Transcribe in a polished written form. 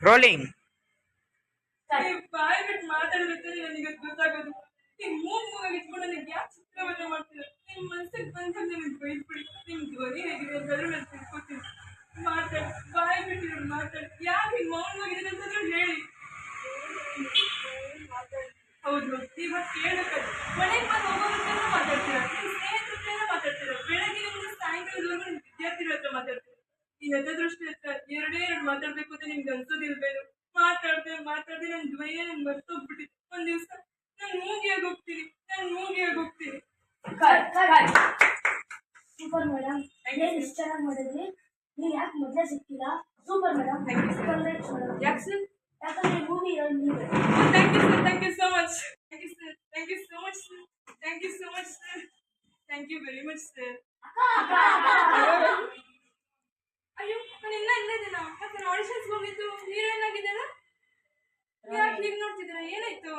Rolling. ಬಾಯ್ ಬಿಟ್ಟು ಮಾತಾಡೋದಕ್ಕೆ ನನಗೆ ಗೊತ್ತಾಗೋದು. ನೀವು ಮೂಗಾಗಿ ಇಟ್ಕೊಂಡು ನನಗೆ ಯಾಕೆ ಚಿತ್ರವನ್ನ ಮಾಡ್ತೀರಾ? ನಿಮ್ಮ ಮನಸ್ಸಿಗೆ ಬಂದಾಗ ನನಗೆ ಬೈದ್ಬಿಡಿ. ನಿಮ್ಮ ಧ್ವನಿ ಹೇಗಿದೆ ಅಂತಾದ್ರೂ ನಾನು ತಿಳ್ಕೊತೀನಿ. ಮಾತಾಡಿ, ಬಾಯ್ ಬಿಟ್ಟು ಮಾತಾಡಿ. ಯಾಕೆ ಮೌನವಾಗಿದೆ ಅಂತಂದ್ರೆ ಹೇಳಿ. ಹೌದು, ಇವಾಗ ಕೇಳಬೇಕದು. ಮನೆಗೆ ಬಂದು ಹೋಗೋದಕ್ಕೆಲ್ಲ ಮಾತಾಡ್ತೀರಾ, ನಿಮ್ಮ ಸ್ನೇಹಿತರ ಹತ್ರ ಮಾತಾಡ್ತೀರಾ, ಬೆಳಗ್ಗೆಯಿಂದ ಸಾಯಂಕಾಲದವರೆಗೂ ನಿಮ್ಮ ವಿದ್ಯಾರ್ಥಿಗಳ ಹತ್ರ ಮಾತಾಡ್ತೀರಾ. ಈ ದೃಷ್ಟಿ ಹತ್ರ ಎರಡು ಮಾತಾಡ್ಬೇಕು ಅಂತ ನಿಮ್ಗೆ ಅನ್ಸೋದಿಲ್ವೇನು? ಮಾತಾಡ್ದೆ ನನ್ನ ಧ್ವನಿಯ ನಂಗೆ ಮರ್ತೋಗ್ಬಿಟ್ಟಿದೆ. ಒಂದ್ ದಿವಸ ನಾನು ಮೂಗಿಯಾಗಿ ಹೋಗ್ತೀನಿ. ಸೂಪರ್ ಮೇಡಮ್, ಇಷ್ಟು ಚೆನ್ನಾಗಿ ಮಾಡಿದ್ರಿ. ನೀವು ಯಾಕೆ ಮೊದಲೇ ಸಿಕ್ಕಿಲ್ಲ? Super madam. ಯಾಕೆ ಸರ್? ಯಾಕಂದ್ರೆ movie thank you so much sir. Thank you very much sir. ಅಯ್ಯೋ, ನಾನು ಇಲ್ಲೇ ಇದ್ದೀನ. ಮತ್ತೆ ಆಡಿಷನ್ಸ್ ಹೋಗಿದ್ದು ಹೀರೋಯಿನ್ ಆಗಿದ್ದಲ್ಲ, ಯಾಕೆ ಹೀಗೆ ನೋಡ್ತಿದ್ದೀರಾ? ಏನಾಯ್ತು?